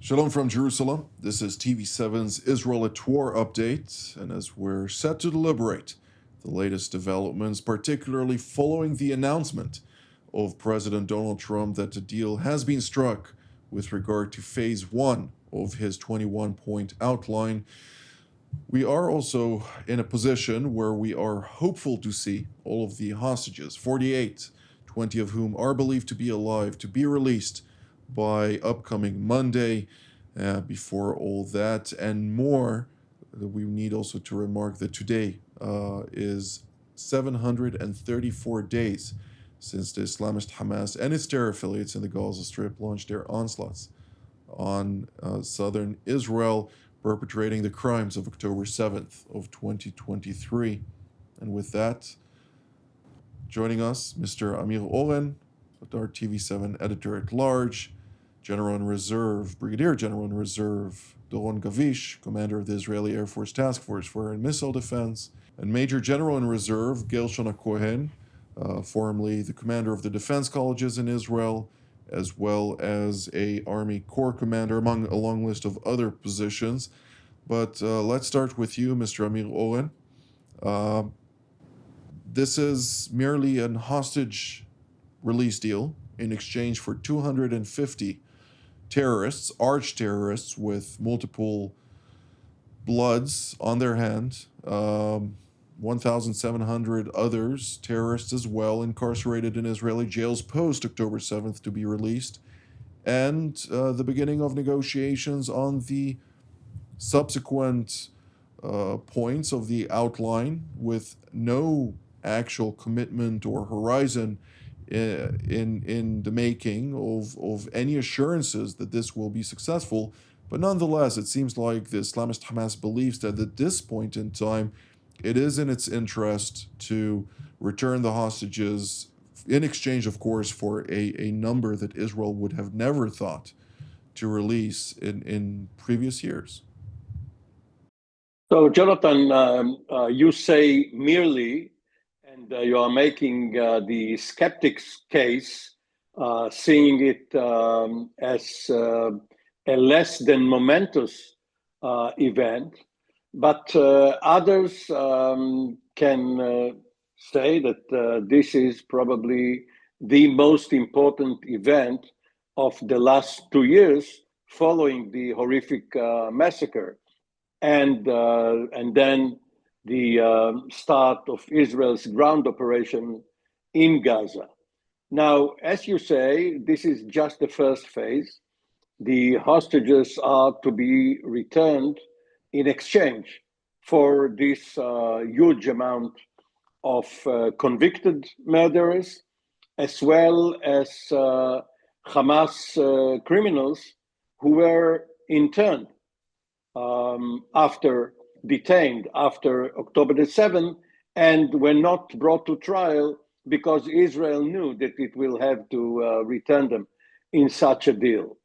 Shalom from Jerusalem. This is TV7's Israel at War update, and as we're set to deliberate the latest developments, particularly following the announcement of President Donald Trump that a deal has been struck with regard to phase one of his 21-point outline, we are also in a position where we are hopeful to see all of the hostages, 48, 20 of whom are believed to be alive, to be released by upcoming Monday. Before all that and more, we need also to remark that today is 734 days since the Islamist Hamas and its terror affiliates in the Gaza Strip launched their onslaughts on southern Israel, perpetrating the crimes of October 7th of 2023. And with that, joining us, Mr. Amir Oren, our TV7 editor-at-large, General in Reserve, Brigadier General in Reserve Doron Gavish, Commander of the Israeli Air Force Task Force for Air and Missile Defense, and Major General in Reserve Gershon Cohen, formerly the Commander of the Defense Colleges in Israel, as well as a Army Corps Commander, among a long list of other positions. But let's start with you, Mr. Amir Oren. This is merely a hostage release deal in exchange for 250 terrorists, arch-terrorists with multiple bloods on their hand, 1,700 others, terrorists as well, incarcerated in Israeli jails post-October 7th to be released, and the beginning of negotiations on the subsequent points of the outline with no actual commitment or horizon in the making of any assurances that this will be successful. But nonetheless, it seems like the Islamist Hamas believes that at this point in time, it is in its interest to return the hostages in exchange, of course, for a number that Israel would have never thought to release in previous years. So, Jonathan, you say merely, and you are making the skeptic's case, seeing it as a less than momentous event. But others can say that this is probably the most important event of the last 2 years following the horrific massacre. And then the start of Israel's ground operation in Gaza. Now, as you say, this is just the first phase. The hostages are to be returned in exchange for this huge amount of convicted murderers, as well as Hamas criminals who were interned detained after October the 7th and were not brought to trial because Israel knew that it will have to return them in such a deal.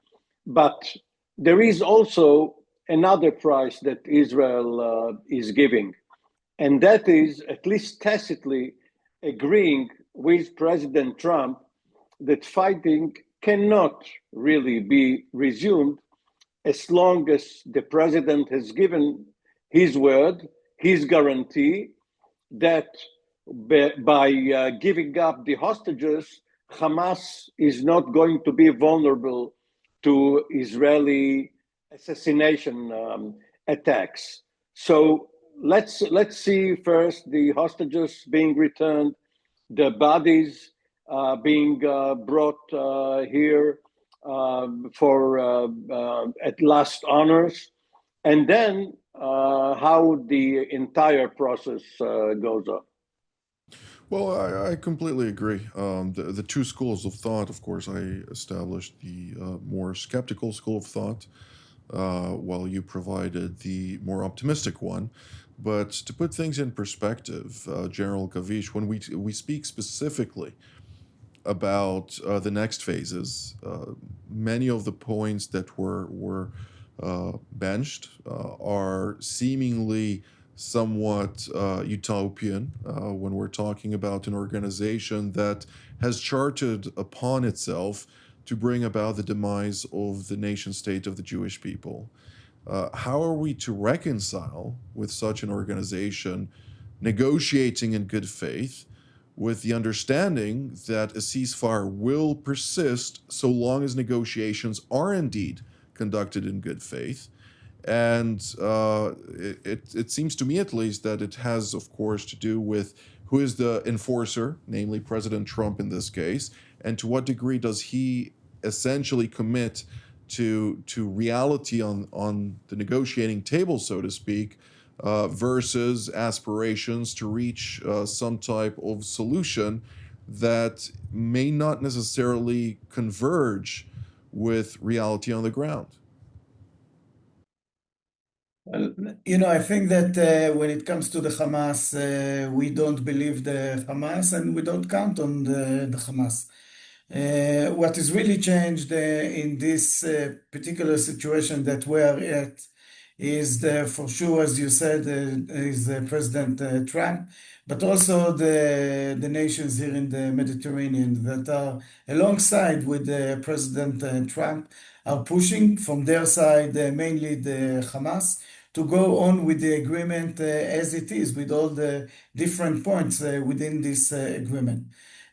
But there is also another price that Israel is giving, and that is at least tacitly agreeing with President Trump that fighting cannot really be resumed as long as the president has given his word, his guarantee that by giving up the hostages, Hamas is not going to be vulnerable to Israeli assassination attacks. So let's see first the hostages being returned, the bodies being brought here for at last honors, and then how the entire process goes on. Well, I completely agree. The two schools of thought, of course, I established the more skeptical school of thought, while you provided the more optimistic one. But to put things in perspective, General Gavish, when we speak specifically about the next phases, many of the points that were benched are seemingly somewhat utopian when we're talking about an organization that has charted upon itself to bring about the demise of the nation state of the Jewish people. How are we to reconcile with such an organization negotiating in good faith with the understanding that a ceasefire will persist so long as negotiations are indeed conducted in good faith? And it seems to me, at least, that it has, of course, to do with who is the enforcer, namely President Trump in this case, and to what degree does he essentially commit to reality on the negotiating table, so to speak, versus aspirations to reach some type of solution that may not necessarily converge with reality on the ground. Well, I think that when it comes to the Hamas, we don't believe the Hamas and we don't count on the Hamas. What is really changed in this particular situation that we are at is for sure, as you said, is President Trump, but also the nations here in the Mediterranean that are alongside with President Trump are pushing from their side, mainly the Hamas, to go on with the agreement as it is, with all the different points within this agreement.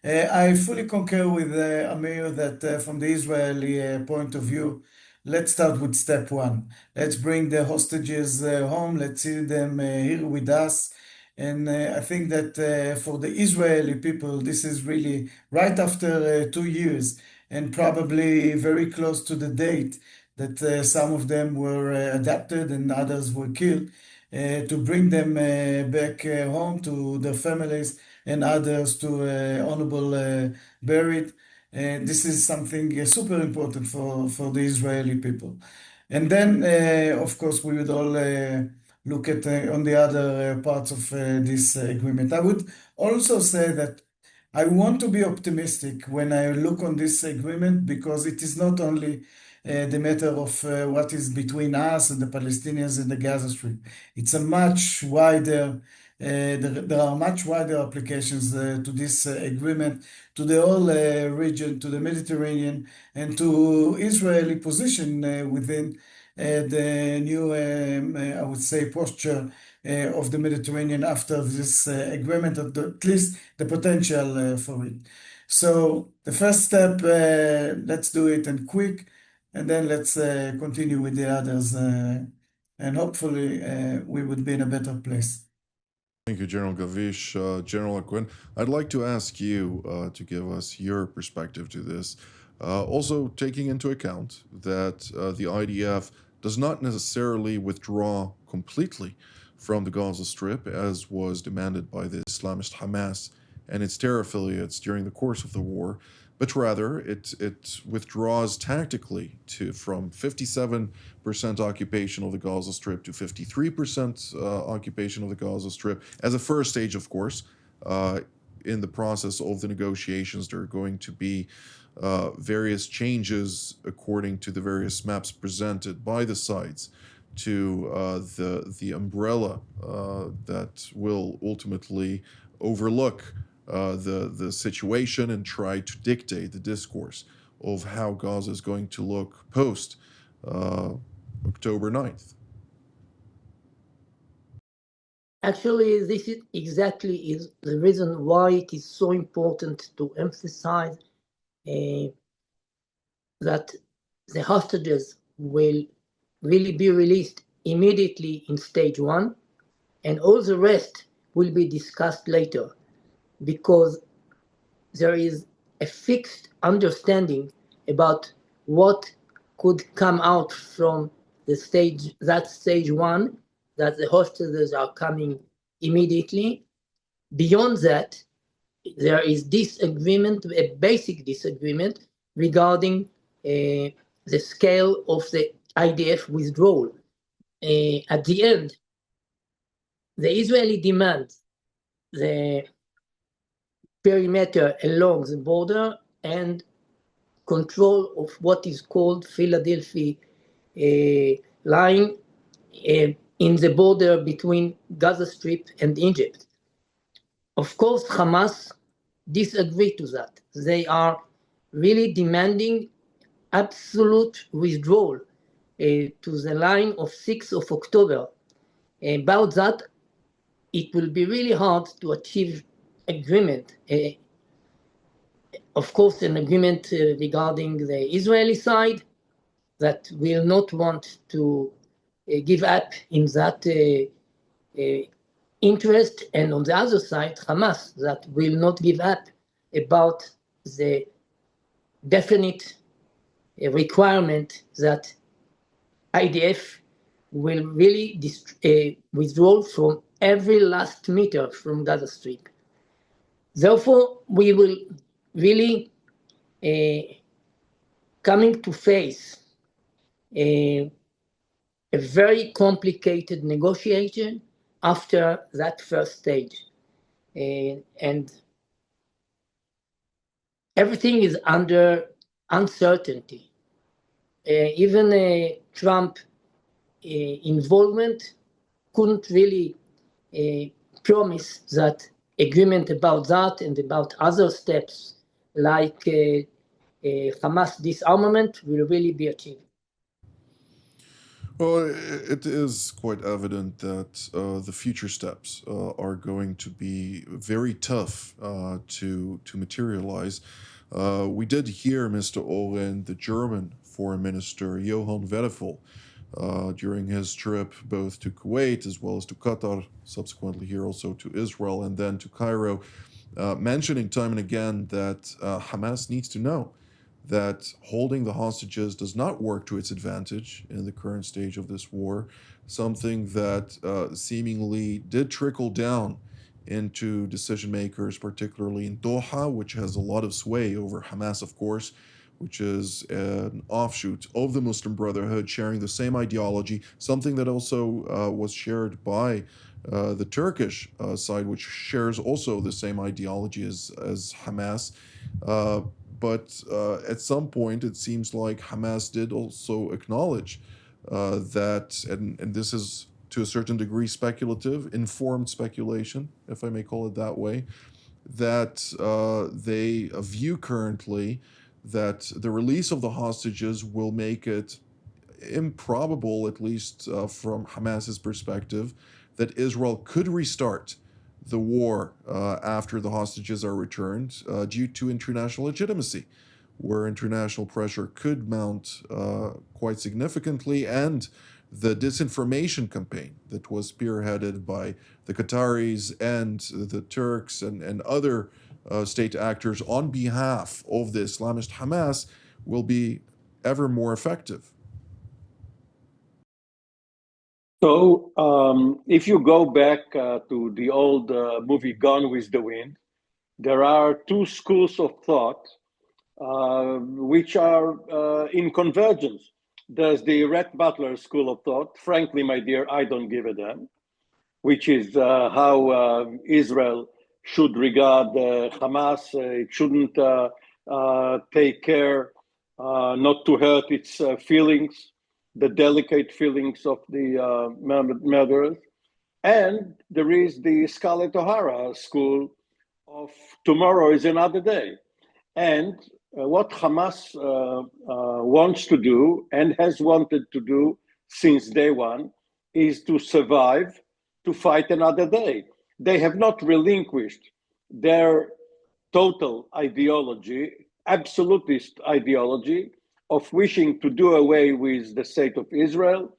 I fully concur with Amir that from the Israeli point of view, let's start with step one. Let's bring the hostages home. Let's see them here with us. And I think that for the Israeli people, this is really right after 2 years and probably very close to the date that some of them were adopted and others were killed, to bring them back home to their families and others to honorable buried. This is something super important for the Israeli people. And then, of course, we would all look at on the other parts of this agreement. I would also say that I want to be optimistic when I look on this agreement because it is not only the matter of what is between us and the Palestinians in the Gaza Strip. It's a much wider, there are much wider applications to this agreement, to the whole region, to the Mediterranean, and to Israeli position within the new, I would say, posture of the Mediterranean after this agreement, at least the potential for it. So the first step, let's do it and quick, and then let's continue with the others, and hopefully we would be in a better place. Thank you, General Gavish. General Aquin, I'd like to ask you to give us your perspective to this. Also taking into account that the IDF does not necessarily withdraw completely from the Gaza Strip, as was demanded by the Islamist Hamas and its terror affiliates during the course of the war, but rather it withdraws tactically from 57% occupation of the Gaza Strip to 53% occupation of the Gaza Strip as a first stage, of course. In the process of the negotiations, there are going to be various changes according to the various maps presented by the sides to the umbrella that will ultimately overlook the situation and try to dictate the discourse of how Gaza is going to look post October 9th. Actually, this is exactly is the reason why it is so important to emphasize that the hostages will really be released immediately in stage one, and all the rest will be discussed later, because there is a fixed understanding about what could come out from the stage one, that the hostages are coming immediately. Beyond that, there is disagreement, a basic disagreement regarding the scale of the IDF withdrawal. At the end, the Israeli demands the perimeter along the border and control of what is called Philadelphia line in the border between Gaza Strip and Egypt. Of course, Hamas disagree to that. They are really demanding absolute withdrawal to the line of 6th of October. About that, it will be really hard to achieve agreement. Of course, an agreement regarding the Israeli side that will not want to give up in that interest, and on the other side, Hamas, that will not give up about the definite requirement that IDF will really withdraw from every last meter from Gaza Strip. Therefore, we will really coming to face a very complicated negotiation after that first stage. And everything is under uncertainty. Even Trump involvement couldn't really promise that agreement about that and about other steps like Hamas disarmament will really be achieved. Well, it is quite evident that the future steps are going to be very tough to materialize. We did hear Mr. Oren, the German Foreign Minister Johann Wedeful, during his trip both to Kuwait as well as to Qatar, subsequently here also to Israel and then to Cairo, mentioning time and again that Hamas needs to know that holding the hostages does not work to its advantage in the current stage of this war, something that seemingly did trickle down into decision makers, particularly in Doha, which has a lot of sway over Hamas, of course, which is an offshoot of the Muslim Brotherhood, sharing the same ideology, something that also was shared by the Turkish side, which shares also the same ideology as Hamas. But at some point, it seems like Hamas did also acknowledge that, and this is to a certain degree speculative, informed speculation, if I may call it that way, that they view currently that the release of the hostages will make it improbable, at least from Hamas's perspective, that Israel could restart the war after the hostages are returned due to international legitimacy, where international pressure could mount quite significantly, and the disinformation campaign that was spearheaded by the Qataris and the Turks and other state actors on behalf of the Islamist Hamas will be ever more effective. So if you go back to the old movie Gone with the Wind, there are two schools of thought which are in convergence. There's the Rhett Butler school of thought. Frankly, my dear, I don't give a damn, which is how Israel should regard Hamas. It shouldn't take care not to hurt its feelings, the delicate feelings of the murderers. And there is the Scarlett O'Hara school of tomorrow is another day. And what Hamas wants to do and has wanted to do since day one is to survive, to fight another day. They have not relinquished their total ideology, absolutist ideology of wishing to do away with the state of Israel.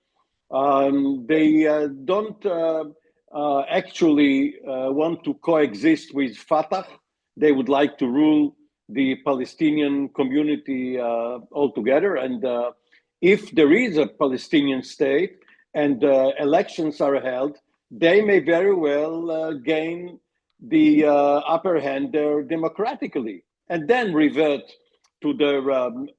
They don't actually want to coexist with Fatah. They would like to rule the Palestinian community altogether. And if there is a Palestinian state and elections are held, they may very well gain the upper hand there democratically and then revert to their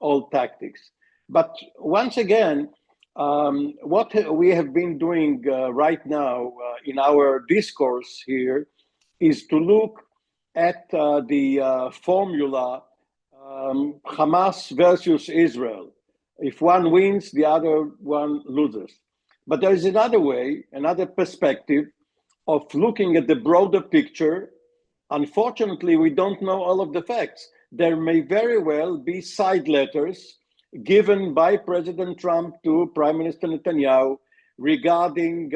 old tactics. But once again, what we have been doing right now in our discourse here is to look at the formula Hamas versus Israel. If one wins, the other one loses. But there is another way, another perspective of looking at the broader picture. Unfortunately, we don't know all of the facts. There may very well be side letters given by President Trump to Prime Minister Netanyahu regarding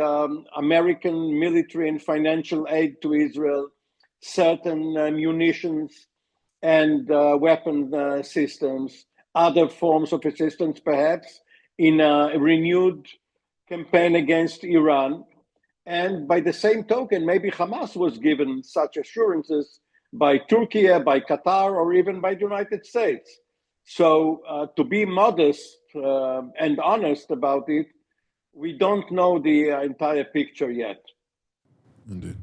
American military and financial aid to Israel, certain munitions and weapon systems, other forms of assistance perhaps, in a renewed campaign against Iran. And by the same token, maybe Hamas was given such assurances by Turkey, by Qatar, or even by the United States. So to be modest and honest about it, we don't know the entire picture yet. Indeed.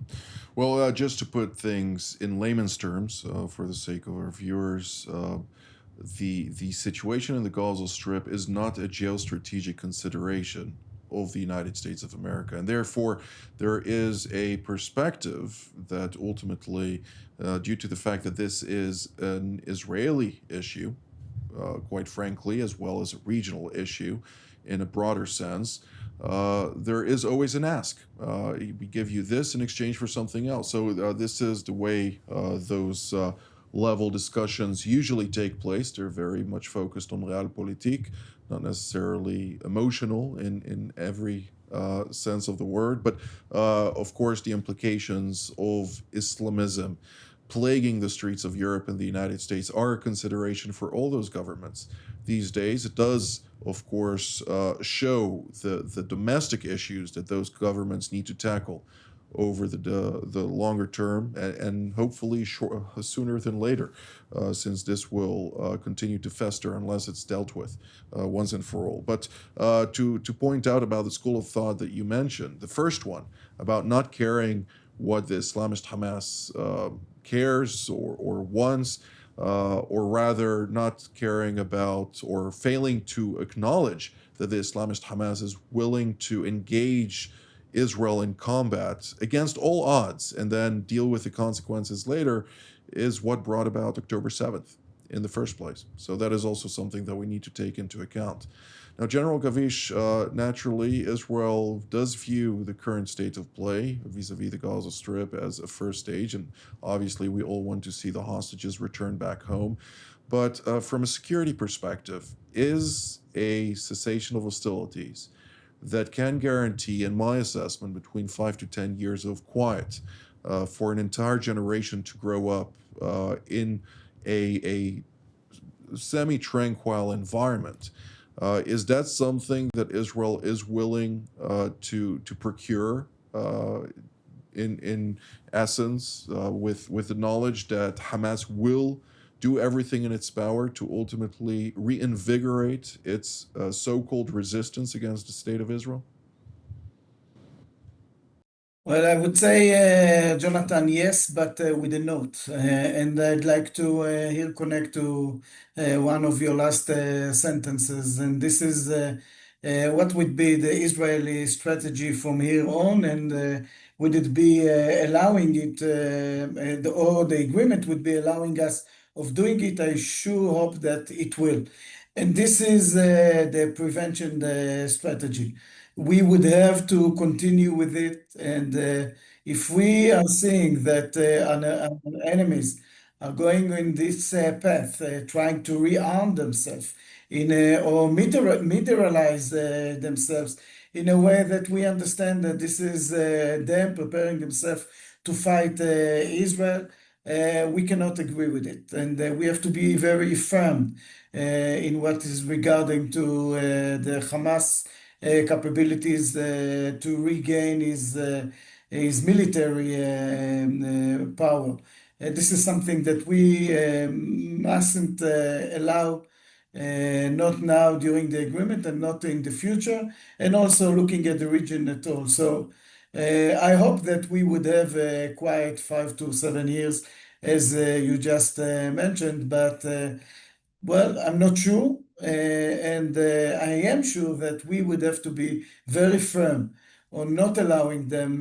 Well, just to put things in layman's terms, for the sake of our viewers, the situation in the Gaza Strip is not a geostrategic consideration of the United States of America, and therefore there is a perspective that ultimately, due to the fact that this is an Israeli issue, quite frankly, as well as a regional issue in a broader sense, there is always an ask. We give you this in exchange for something else. So this is the way those level discussions usually take place. They're very much focused on realpolitik, not necessarily emotional in every sense of the word, but of course the implications of Islamism plaguing the streets of Europe and the United States are a consideration for all those governments these days. It does, of course, show the domestic issues that those governments need to tackle over the longer term, and hopefully sooner than later, since this will continue to fester unless it's dealt with once and for all. But to point out about the school of thought that you mentioned, the first one about not caring what the Islamist Hamas cares or wants, or rather not caring about or failing to acknowledge that the Islamist Hamas is willing to engage Israel in combat against all odds and then deal with the consequences later, is what brought about October 7th in the first place. So that is also something that we need to take into account. Now, General Gavish, naturally, Israel does view the current state of play vis-a-vis the Gaza Strip as a first stage, and obviously we all want to see the hostages returned back home. But from a security perspective, is a cessation of hostilities that can guarantee, in my assessment, between 5 to 10 years of quiet for an entire generation to grow up in a semi-tranquil environment. Is that something that Israel is willing to procure in essence, with the knowledge that Hamas will do everything in its power to ultimately reinvigorate its so-called resistance against the state of Israel? Well, I would say, Jonathan, yes, but with a note. And I'd like to here connect to one of your last sentences. And this is what would be the Israeli strategy from here on, and would it be allowing it, or the agreement would be allowing us of doing it? I sure hope that it will. And this is the prevention strategy. We would have to continue with it. And if we are seeing that our enemies are going in this path, trying to rearm themselves or materialize themselves in a way that we understand that this is them preparing themselves to fight Israel, we cannot agree with it. And we have to be very firm in what is regarding to the Hamas capabilities to regain his military power. This is something that we mustn't allow, not now during the agreement and not in the future, and also looking at the region at all. So I hope that we would have a quiet 5 to 7 years, as you just mentioned, but well, I'm not sure, and I am sure that we would have to be very firm on not allowing them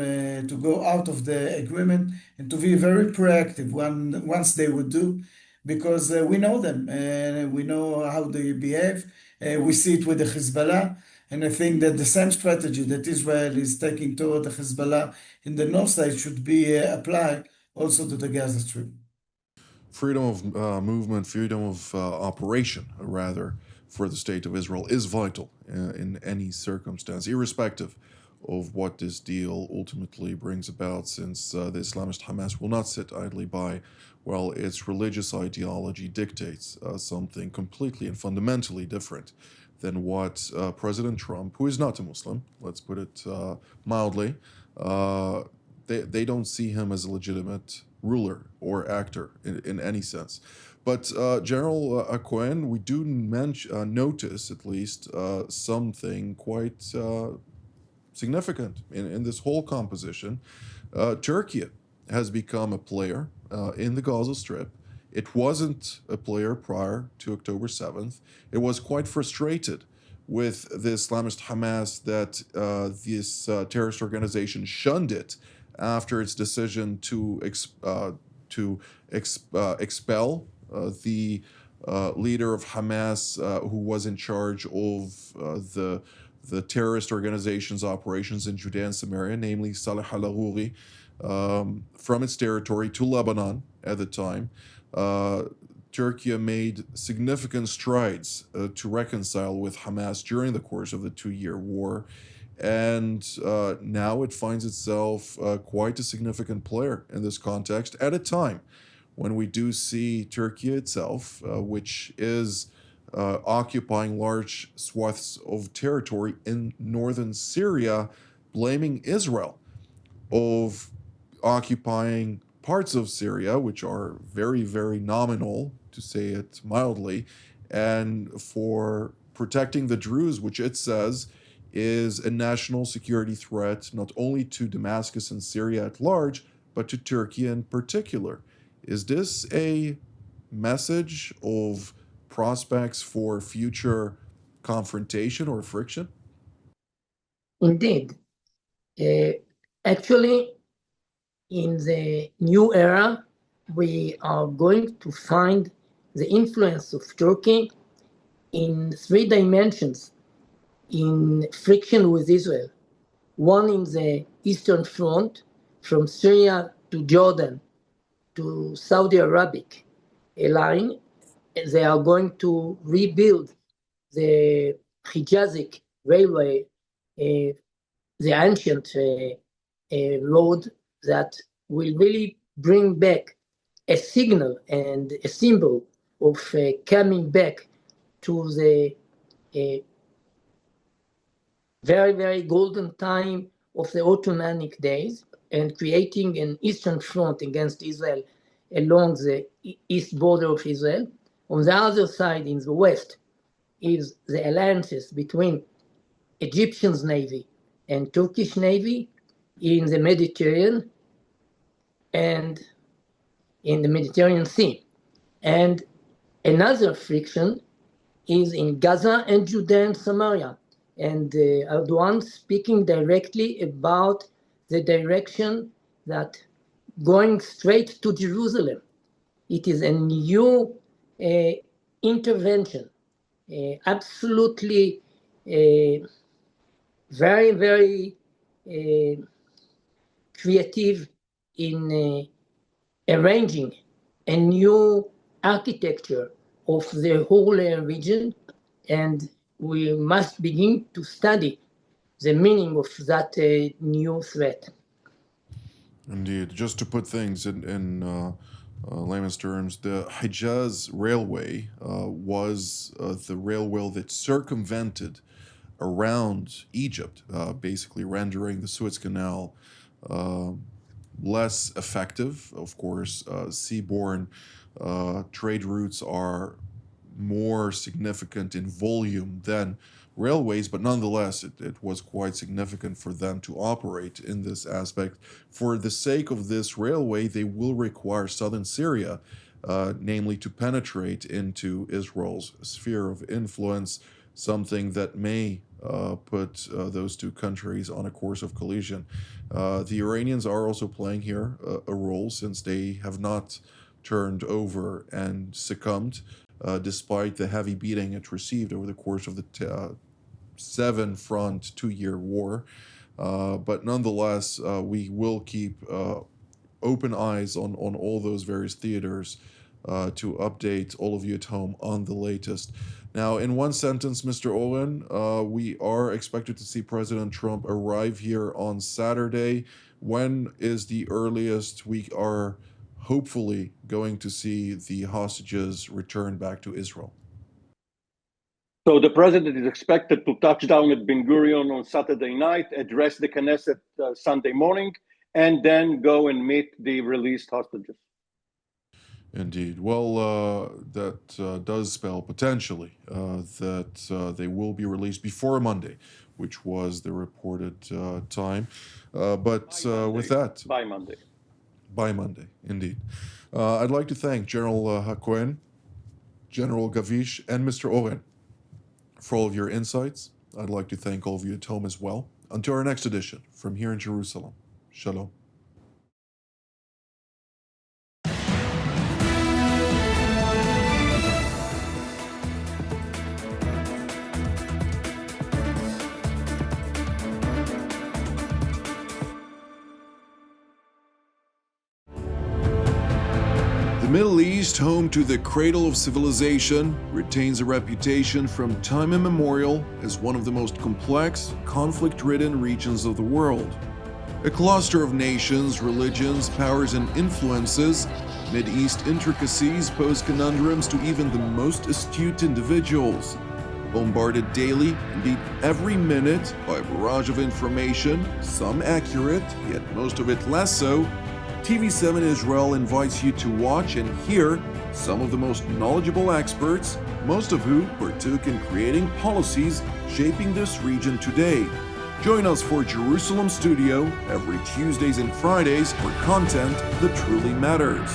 to go out of the agreement, and to be very proactive once they would do, because we know them, and we know how they behave. We see it with the Hezbollah, and I think that the same strategy that Israel is taking toward the Hezbollah in the north side should be applied also to the Gaza Strip. Freedom of movement, freedom of operation, rather, for the state of Israel is vital in any circumstance, irrespective of what this deal ultimately brings about, since the Islamist Hamas will not sit idly by while its religious ideology dictates something completely and fundamentally different than what President Trump, who is not a Muslim, let's put it mildly, they don't see him as a legitimate ruler or actor in any sense. But General Cohen, we do notice at least something quite significant in this whole composition. Turkey has become a player in the Gaza Strip. It wasn't a player prior to October 7th. It was quite frustrated with the Islamist Hamas that this terrorist organization shunned it after its decision to expel the leader of Hamas, who was in charge of the terrorist organization's operations in Judea and Samaria, namely Saleh al-Arouri, from its territory to Lebanon at the time. Turkey made significant strides to reconcile with Hamas during the course of the 2-year war, and now it finds itself quite a significant player in this context at a time when we do see Turkey itself, which is occupying large swaths of territory in northern Syria, blaming Israel of occupying parts of Syria, which are very, very nominal, to say it mildly, and for protecting the Druze, which it says is a national security threat not only to Damascus and Syria at large, but to Turkey in particular. Is this a message of prospects for future confrontation or friction? Indeed. Actually, in the new era, we are going to find the influence of Turkey in 3 dimensions in friction with Israel. One in the Eastern Front, from Syria to Jordan to Saudi Arabic line. They are going to rebuild the Hijazic railway, the ancient road that will really bring back a signal and a symbol of coming back to the very, very golden time of the Ottomanic days, and creating an Eastern Front against Israel along the east border of Israel. On the other side, in the west, is the alliances between Egyptian's navy and Turkish navy in the Mediterranean and in the Mediterranean Sea. And another friction is in Gaza and Judea and Samaria. And Erdogan speaking directly about the direction that going straight to Jerusalem. It is a new intervention, absolutely very, very creative in arranging a new architecture of the whole region, and we must begin to study the meaning of that new threat. Indeed. Just to put things in layman's terms, the Hijaz Railway was the railway that circumvented around Egypt, basically rendering the Suez Canal less effective. Of course, seaborne trade routes are more significant in volume than railways, but nonetheless, it was quite significant for them to operate in this aspect. For the sake of this railway, they will require southern Syria, namely to penetrate into Israel's sphere of influence, something that may put those two countries on a course of collision. The Iranians are also playing here a role, since they have not turned over and succumbed, despite the heavy beating it received over the course of the 7-front 2-year war. But nonetheless, we will keep open eyes on all those various theaters to update all of you at home on the latest. Now, in one sentence, Mr. Oren, we are expected to see President Trump arrive here on Saturday. When is the earliest we are hopefully going to see the hostages return back to Israel? So the president is expected to touch down at Ben Gurion on Saturday night, address the Knesset Sunday morning, and then go and meet the released hostages. Indeed. Well, that does spell potentially that they will be released before Monday, which was the reported time. But with that, by Monday. By Monday, indeed. I'd like to thank General Hakohen, General Gavish, and Mr. Oren for all of your insights. I'd like to thank all of you at home as well. Until our next edition, from here in Jerusalem, Shalom. The Middle East, home to the cradle of civilization, retains a reputation from time immemorial as one of the most complex, conflict-ridden regions of the world. A cluster of nations, religions, powers, and influences, Mideast intricacies pose conundrums to even the most astute individuals. Bombarded daily, indeed every minute, by a barrage of information, some accurate, yet most of it less so, TV7 Israel invites you to watch and hear some of the most knowledgeable experts, most of who partook in creating policies shaping this region today. Join us for Jerusalem Studio every Tuesdays and Fridays for content that truly matters.